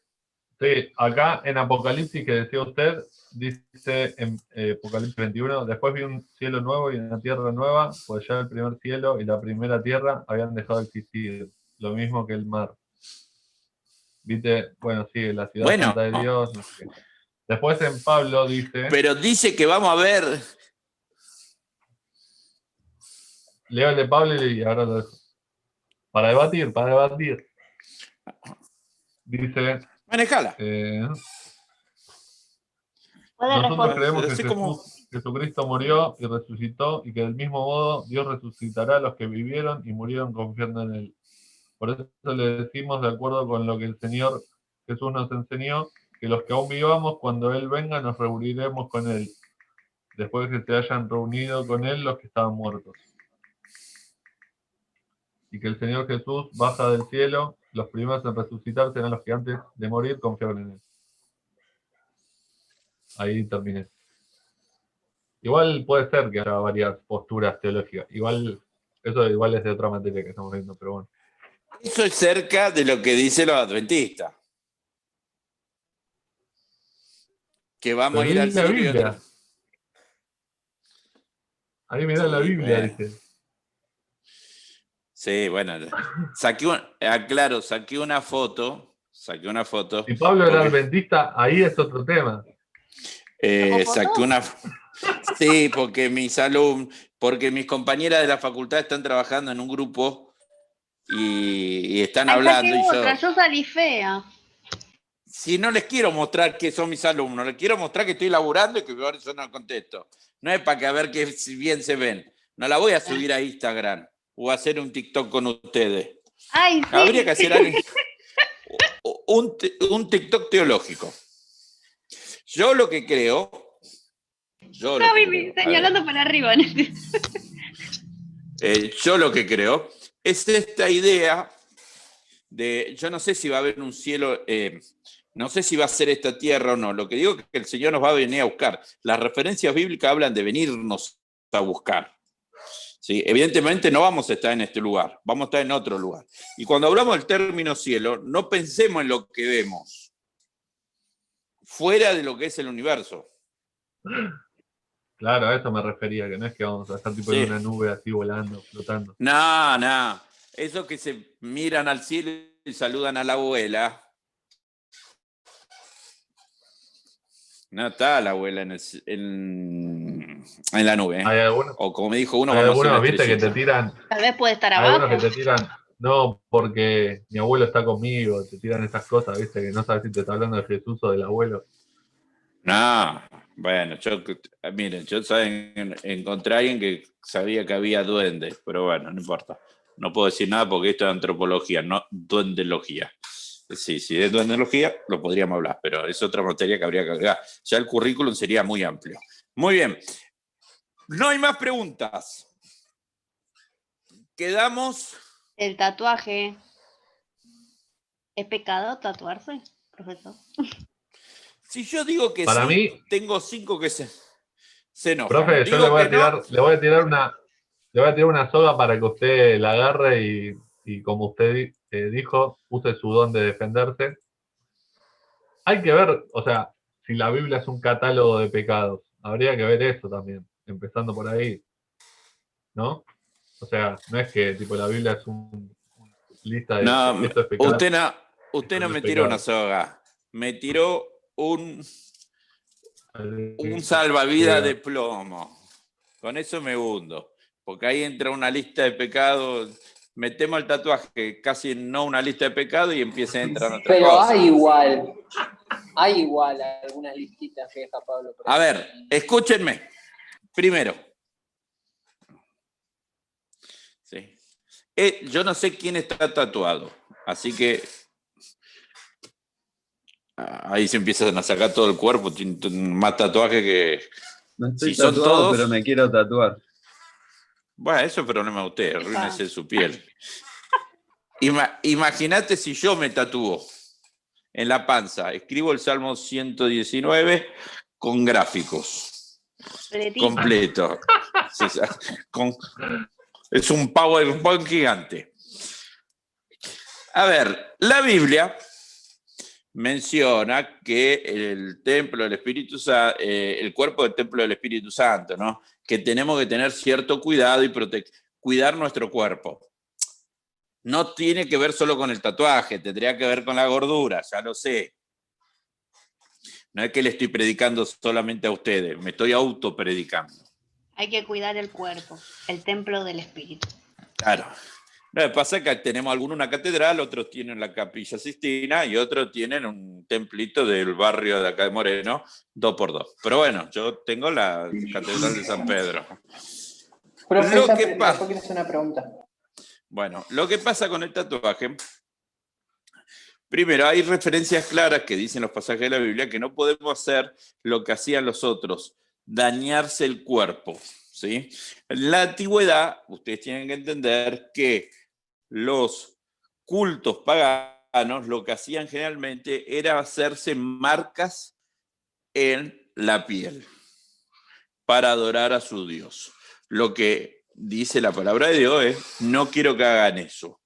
Sí, acá en Apocalipsis que decía usted, dice en Apocalipsis 21, después vi un cielo nuevo y una tierra nueva, pues ya el primer cielo y la primera tierra habían dejado de existir, lo mismo que el mar. ¿Viste? Bueno, sí, la ciudad santa de Dios, no sé qué. Después en Pablo dice... Pero dice que vamos a ver... Leo el de Pablo y ahora lo dejo. Para debatir. Dice... Manejala. Nosotros creemos que Jesucristo murió y resucitó y que del mismo modo Dios resucitará a los que vivieron y murieron confiando en Él. Por eso le decimos, de acuerdo con lo que el Señor Jesús nos enseñó, que los que aún vivamos, cuando Él venga, nos reuniremos con Él, después que se hayan reunido con Él los que estaban muertos. Y que el Señor Jesús baja del cielo, los primeros en resucitar serán los que antes de morir confiaron en Él. Ahí terminé. Igual puede ser que haya varias posturas teológicas. Eso igual es de otra materia que estamos viendo, pero bueno. Eso es cerca de lo que dicen los adventistas. Que vamos a ir al cielo y otro. Ahí me da la Biblia, dice. Sí, bueno, saqué una foto. Si Pablo era adventista, ahí es otro tema. Saqué una... Sí, porque mis compañeras de la facultad están trabajando en un grupo y están hablando. Yo salí fea. Si no les quiero mostrar que son mis alumnos, les quiero mostrar que estoy laburando y que por eso no contesto. No es para que a ver que bien se ven. No la voy a subir a Instagram o a hacer un TikTok con ustedes. Ay, sí. Habría que hacer un TikTok teológico. Yo lo que creo... señalando para arriba. Yo lo que creo es esta idea de... Yo no sé si va a haber un cielo... no sé si va a ser esta tierra o no. Lo que digo es que el Señor nos va a venir a buscar. Las referencias bíblicas hablan de venirnos a buscar. ¿Sí? Evidentemente no vamos a estar en este lugar, vamos a estar en otro lugar. Y cuando hablamos del término cielo, no pensemos en lo que vemos, fuera de lo que es el universo. Claro, a eso me refería, que no es que vamos a estar tipo en una nube así volando, flotando. No. Esos que se miran al cielo y saludan a la abuela. No está la abuela en la nube. Hay algunos, o como me dijo uno, hay algunos, viste, que te tiran. Tal vez puede estar hay abajo. algunos que te tiran, no, porque mi abuelo está conmigo, te tiran estas cosas, viste, que no sabes si te está hablando de Jesús o del abuelo. No, bueno, miren, yo encontré a alguien que sabía que había duendes, pero bueno, no importa. No puedo decir nada porque esto es antropología, no duendelogía. Sí, si es duendelogía, lo podríamos hablar, pero es otra materia que habría que agregar. Ya el currículum sería muy amplio. Muy bien. No hay más preguntas. Quedamos... El tatuaje. ¿Es pecado tatuarse, profesor? Si yo digo que para sí, mí, tengo 5 que se enojan. Profe, yo le voy a tirar una soga para que usted la agarre y como usted dijo, use su don de defenderse. Hay que ver, o sea, si la Biblia es un catálogo de pecados. Habría que ver eso también, empezando por ahí. ¿No? O sea, no es que tipo la Biblia es una lista de esto es pecado. Usted no me tiró una soga, me tiró un salvavidas de plomo. Con eso me hundo. Porque ahí entra una lista de pecados. Metemos el tatuaje, casi no una lista de pecados, y empieza a entrar otra cosa. Pero hay igual algunas listitas que deja Pablo. A ver, escúchenme. Primero. Sí. Yo no sé quién está tatuado, así que ahí se empiezan a sacar todo el cuerpo, más tatuaje que... No estoy tatuado, todos, pero me quiero tatuar. Bueno, eso es problema de usted, arruínese su piel. Imagínate si yo me tatúo en la panza, escribo el Salmo 119 con gráficos. Completo. Es un PowerPoint gigante. A ver, la Biblia menciona que el templo del Espíritu Santo, el cuerpo del templo del Espíritu Santo, ¿no? Que tenemos que tener cierto cuidado y cuidar nuestro cuerpo. No tiene que ver solo con el tatuaje, tendría que ver con la gordura, ya lo sé. No es que le estoy predicando solamente a ustedes, me estoy autopredicando. Hay que cuidar el cuerpo, el templo del Espíritu. Claro. Lo que pasa es que tenemos algunos una catedral, otros tienen la Capilla Sistina y otros tienen un templito del barrio de acá de Moreno, 2x2. Pero bueno, yo tengo la Catedral de San Pedro. Profesor, ¿puedo hacer una pregunta? Bueno, lo que pasa con el tatuaje, primero, hay referencias claras que dicen los pasajes de la Biblia que no podemos hacer lo que hacían los otros, dañarse el cuerpo, ¿sí? En la antigüedad, ustedes tienen que entender que los cultos paganos lo que hacían generalmente era hacerse marcas en la piel para adorar a su Dios. Lo que dice la palabra de Dios es, no quiero que hagan eso.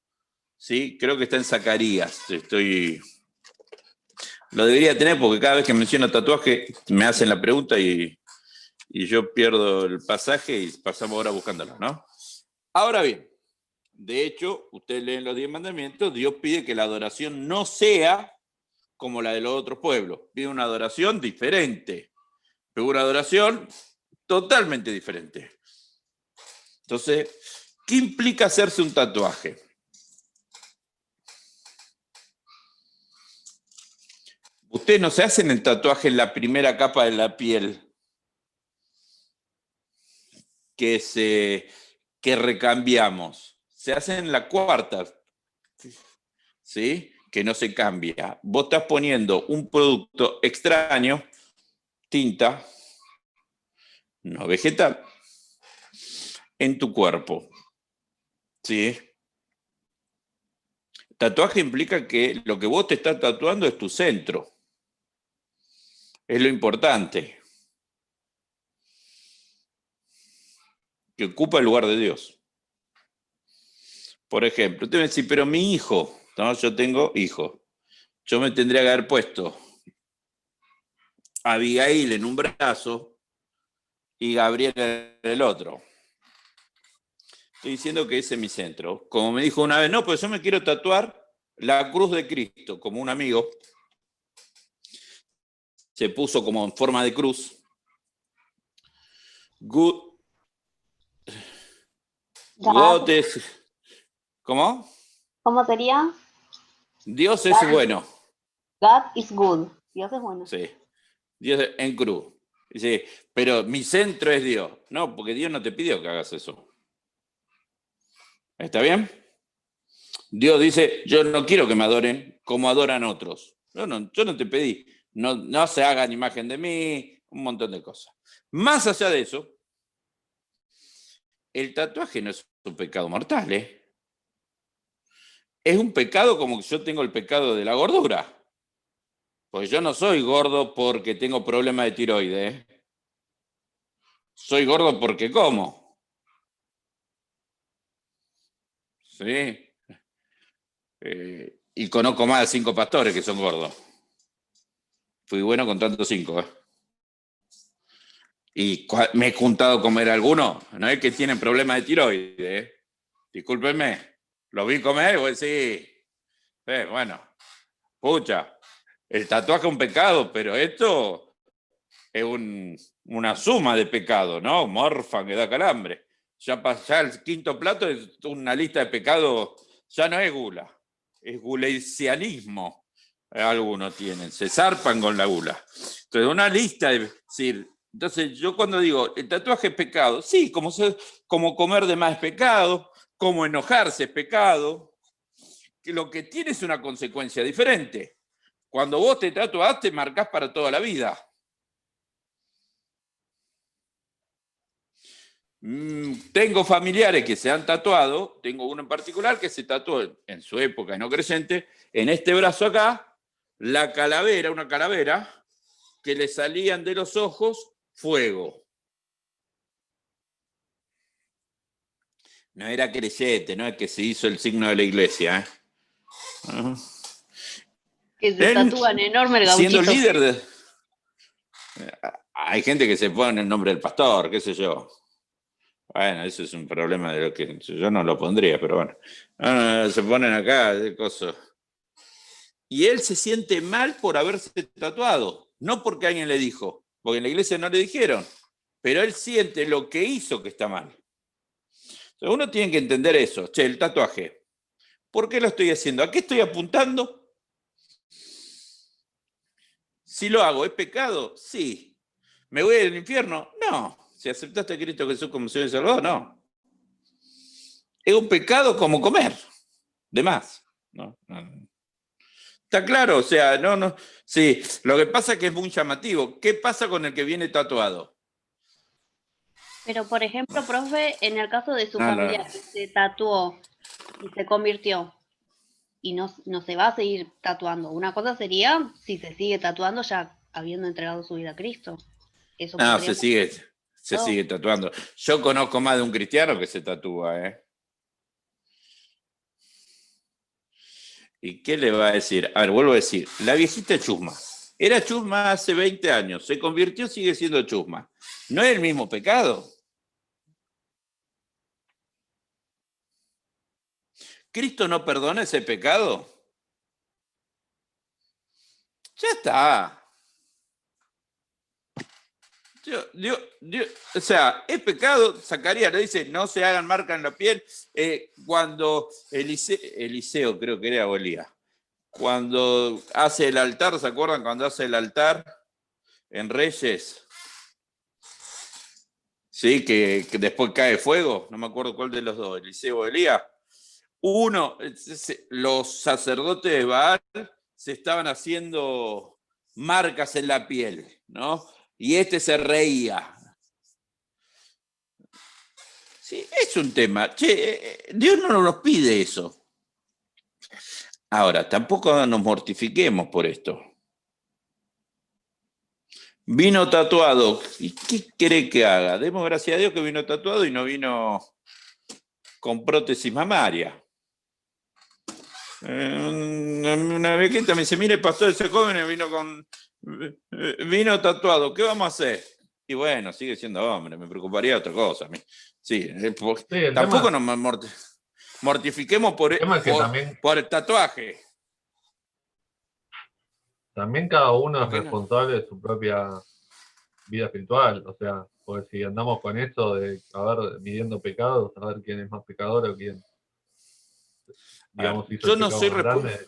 ¿Sí? Creo que está en Zacarías. Lo debería tener porque cada vez que menciono tatuaje me hacen la pregunta y yo pierdo el pasaje y pasamos ahora buscándolo, ¿no? Ahora bien, De hecho, ustedes leen los 10 mandamientos, Dios pide que la adoración no sea como la de los otros pueblos. Pide una adoración diferente, pero una adoración totalmente diferente. Entonces, ¿qué implica hacerse un tatuaje? Ustedes no se hacen el tatuaje en la primera capa de la piel que recambiamos. Se hace en la cuarta, ¿sí? Que no se cambia. Vos estás poniendo un producto extraño, tinta, no vegetal, en tu cuerpo, ¿sí? Tatuaje implica que lo que vos te estás tatuando es tu centro. Es lo importante. Que ocupa el lugar de Dios. Por ejemplo, usted me dice, pero mi hijo, no, yo tengo hijo, yo me tendría que haber puesto a Abigail en un brazo y Gabriel en el otro. Estoy diciendo que ese es mi centro. Como me dijo una vez, no, pues yo me quiero tatuar la cruz de Cristo, como un amigo se puso como en forma de cruz. God es... ¿Cómo? ¿Cómo sería? Dios es bueno. God is good. Dios es bueno. Sí. Dios en cruz. Dice, pero mi centro es Dios. No, porque Dios no te pidió que hagas eso. ¿Está bien? Dios dice, yo no quiero que me adoren como adoran otros. Yo no te pedí. No se hagan imagen de mí, un montón de cosas. Más allá de eso, el tatuaje no es un pecado mortal, ¿eh? Es un pecado como que yo tengo el pecado de la gordura. Porque yo no soy gordo porque tengo problema de tiroides, ¿eh? Soy gordo porque como. ¿Sí? Y conozco más de 5 pastores que son gordos. Fui bueno contando 5, ¿eh? Y me he juntado a comer alguno. No es que tienen problemas de tiroides, ¿eh? Discúlpenme. Lo vi comer y voy a decir, bueno, pucha, el tatuaje es un pecado, pero esto es una suma de pecados, ¿no? Morfan que da calambre. Ya el quinto plato es una lista de pecados, ya no es gula, es guleisianismo. Algunos tienen, se zarpan con la gula. Entonces, una lista de... decir, entonces, yo cuando digo, el tatuaje es pecado, sí, como comer de más es pecado, como enojarse es pecado, que lo que tiene es una consecuencia diferente. Cuando vos te tatuás, te marcás para toda la vida. Tengo familiares que se han tatuado, tengo uno en particular que se tatuó en su época no creyente, en este brazo acá, la calavera, una calavera, que le salían de los ojos fuego. No era creyente, no es que se hizo el signo de la iglesia, ¿eh? Que se tatúan enorme el gauchito. Siendo líder de... Hay gente que se pone el nombre del pastor, qué sé yo. Bueno, eso es un problema de lo que yo no lo pondría, pero bueno. Se ponen acá de cosas. Y él se siente mal por haberse tatuado, no porque alguien le dijo, porque en la iglesia no le dijeron, pero él siente lo que hizo que está mal. Entonces uno tiene que entender eso. Che, el tatuaje, ¿por qué lo estoy haciendo? ¿A qué estoy apuntando? Si lo hago, ¿es pecado? Sí. ¿Me voy al infierno? No. Si aceptaste a Cristo Jesús como Señor y Salvador, no. Es un pecado como comer. De más. No. ¿Está claro? O sea, no. Sí, lo que pasa es que es muy llamativo. ¿Qué pasa con el que viene tatuado? Pero, por ejemplo, profe, en el caso de su familia que se tatuó y se convirtió y no se va a seguir tatuando. Una cosa sería si se sigue tatuando ya habiendo entregado su vida a Cristo. Eso se sigue tatuando. Yo conozco más de un cristiano que se tatúa, ¿eh? ¿Y qué le va a decir? A ver, vuelvo a decir, la viejita chusma. Era chusma hace 20 años, se convirtió, sigue siendo chusma. ¿No es el mismo pecado? ¿Cristo no perdona ese pecado? Ya está. O sea, es pecado, Zacarías le dice, no se hagan marca en la piel. Cuando Eliseo creo que era, o Elías, cuando hace el altar, ¿se acuerdan cuando hace el altar en Reyes? Sí, que después cae fuego, no me acuerdo cuál de los dos, Eliseo o Elías. Los sacerdotes de Baal se estaban haciendo marcas en la piel, ¿no? Y se reía. Sí, es un tema. Che, Dios no nos pide eso. Ahora, tampoco nos mortifiquemos por esto. Vino tatuado. ¿Y qué cree que haga? Demos gracias a Dios que vino tatuado y no vino con prótesis mamaria. Una viejita me dice, mire, pastor, ese joven vino tatuado, ¿qué vamos a hacer? Y bueno, sigue siendo hombre, me preocuparía otra cosa. Sí, tampoco nos mortifiquemos por el tatuaje. También cada uno es responsable de su propia vida espiritual, o sea, porque si andamos con esto de, midiendo pecados, a ver quién es más pecador o quién, digamos, hizo yo no soy responsable.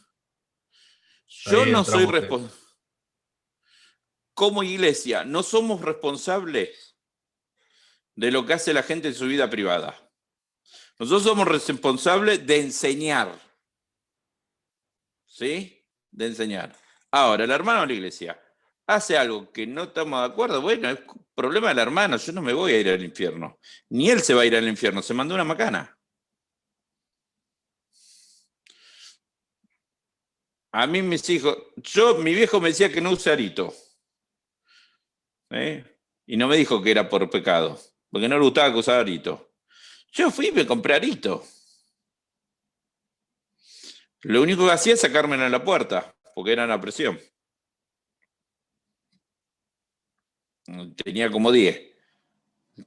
Yo no soy responsable. Como iglesia, no somos responsables de lo que hace la gente en su vida privada. Nosotros somos responsables de enseñar. ¿Sí? De enseñar. Ahora, el hermano de la iglesia hace algo que no estamos de acuerdo, bueno, es problema del hermano, yo no me voy a ir al infierno. Ni él se va a ir al infierno, se mandó una macana. A mí mis hijos, mi viejo me decía que no use arito. Y no me dijo que era por pecado, porque no le gustaba que usara arito. Yo fui y me compré arito. Lo único que hacía es sacármelo en la puerta, porque era una presión. Tenía como 10.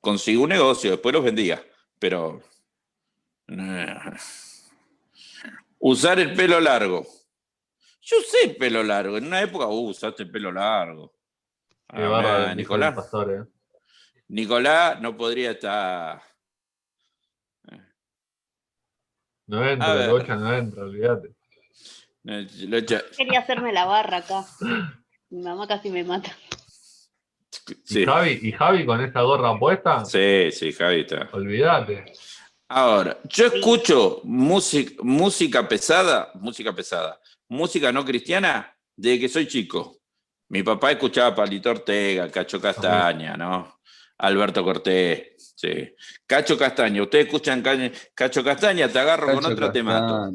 Conseguí un negocio, después los vendía, pero... Usar el pelo largo. Yo usé pelo largo, en una época usaste el pelo largo. Nicolás. Nicolás no podría estar... No entra, Locha, no entra, olvídate. Quería hacerme la barra acá. Mi mamá casi me mata. Sí. ¿Y Javi con esa gorra puesta? Sí, Javi está. Olvídate. Ahora, yo escucho música pesada, música no cristiana, desde que soy chico. Mi papá escuchaba Palito Ortega, Cacho Castaña, ¿no? Alberto Cortés, sí. Cacho Castaña, ustedes escuchan Cacho Castaña, te agarro Cacho con otro Castaña. Te mato.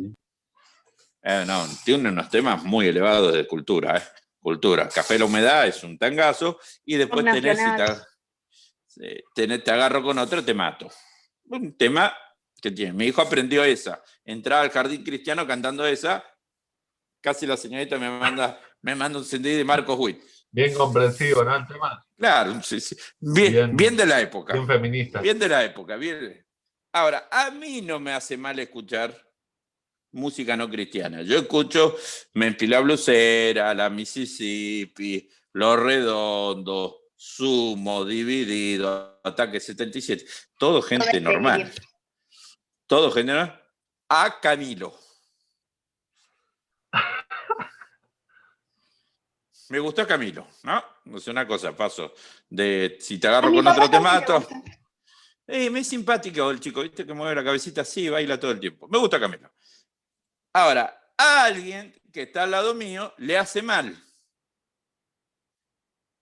No, tiene unos temas muy elevados de cultura, Cultura. Café La Humedad es un tangazo, y después te agarro con otro, te mato. Un tema que tiene. Mi hijo aprendió esa. Entraba al jardín cristiano cantando esa. Casi la señorita me manda un CD de Marcos Witt. Bien comprensivo, ¿no? El tema. Claro, sí. Bien de la época. Bien feminista. Bien de la época. Bien. Ahora, a mí no me hace mal escuchar música no cristiana. Yo escucho Memphis la Blusera, la Mississippi, Los Redondos, Sumo, Dividido, Ataque 77. Todo gente normal. Todo general. A Camilo. Me gustó Camilo, ¿no? No sé, una cosa, paso de si te agarro con otro te mato. Me es simpático el chico, ¿viste? Que mueve la cabecita así, baila todo el tiempo. Me gusta Camilo. Ahora, a alguien que está al lado mío le hace mal.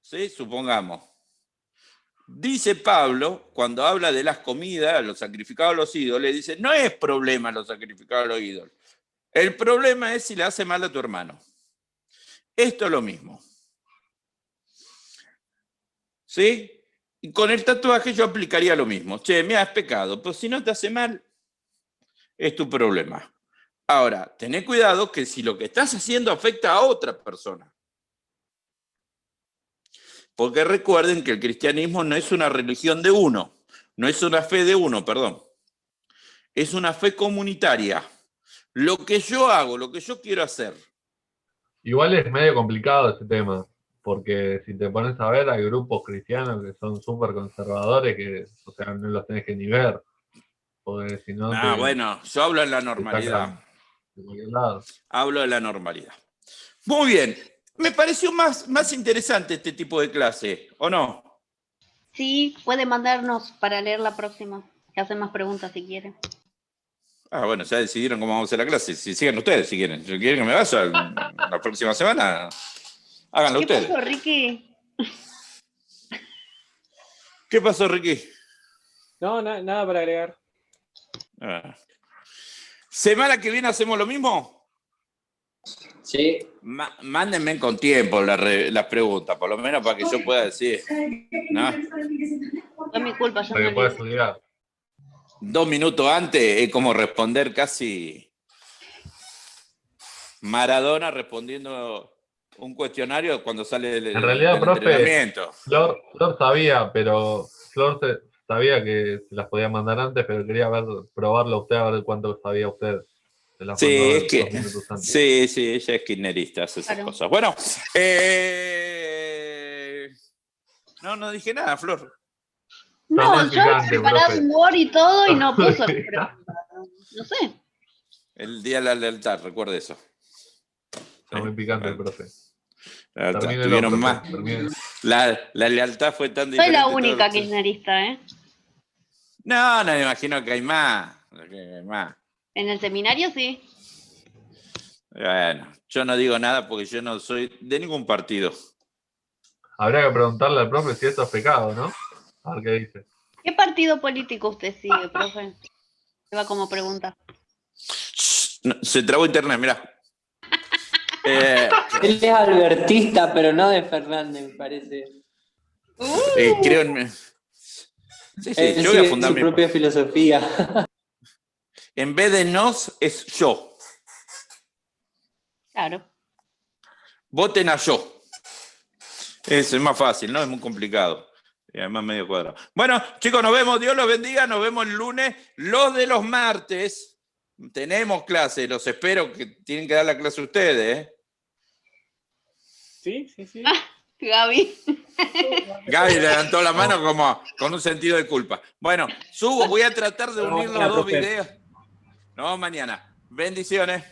¿Sí? Supongamos. Dice Pablo, cuando habla de las comidas, los sacrificados a los ídolos, dice, no es problema los sacrificados a los ídolos. El problema es si le hace mal a tu hermano. Esto es lo mismo. ¿Sí? Y con el tatuaje yo aplicaría lo mismo. Che, mira, es pecado, pero si no te hace mal, es tu problema. Ahora, tené cuidado que si lo que estás haciendo afecta a otra persona. Porque recuerden que el cristianismo no es una religión de uno, no es una fe de uno, perdón. Es una fe comunitaria. lo que yo hago, lo que yo quiero hacer. Igual es medio complicado ese tema, porque si te pones a ver, hay grupos cristianos que son súper conservadores que, o sea, no los tenés que ni ver. Porque si no. Bueno, yo hablo en la normalidad. Hablo de la normalidad. Muy bien. Me pareció más interesante este tipo de clase, ¿o no? Sí, puede mandarnos para leer la próxima. Que hacen más preguntas si quieren. Bueno, ya decidieron cómo vamos a hacer la clase. Si sigan ustedes, si quieren. Si quieren que me vaya la próxima semana, háganlo ustedes. ¿Qué pasó, Ricky? ¿Qué pasó, Ricky? No, nada para agregar. ¿Semana que viene hacemos lo mismo? Sí. Mándenme con tiempo las preguntas, por lo menos para que yo pueda decir. ¿No? Es mi culpa, yo Para que no puedas leí. estudiar. 2 minutos antes es como responder casi Maradona respondiendo un cuestionario cuando sale del entrenamiento. Flor sabía, pero Flor sabía que se las podía mandar antes, pero quería probarlo a usted a ver cuánto sabía usted. Sí, es que sí, ella es kirchnerista, hace esas cosas. Bueno, no dije nada, Flor. No, yo he preparado un Word y todo y no puso. No sé. El día de la lealtad, recuerde eso. Está muy picante el profe. Tuvieron más. La lealtad fue tan diferente. Soy la única kirchnerista, ¿eh? No me imagino que hay más. En el seminario sí. Bueno, yo no digo nada porque yo no soy de ningún partido. Habría que preguntarle al profe si esto es pecado, ¿no? A ver qué dice. ¿Qué partido político usted sigue, profe? Se va como pregunta. Se trabó internet, mirá. Él es albertista, pero no de Fernández, me parece. Creo en... Sí, yo voy a fundar su propia filosofía. En vez de nos, es yo. Claro. Voten a yo. Es más fácil, ¿no? Es muy complicado. Y además medio cuadrado. Bueno, chicos, nos vemos. Dios los bendiga. Nos vemos el lunes. Los de los martes tenemos clase. Los espero que tienen que dar la clase ustedes, ¿eh? Sí. Gaby. Gaby levantó la mano como con un sentido de culpa. Bueno, voy a tratar de unir los dos videos. No, mañana. Bendiciones.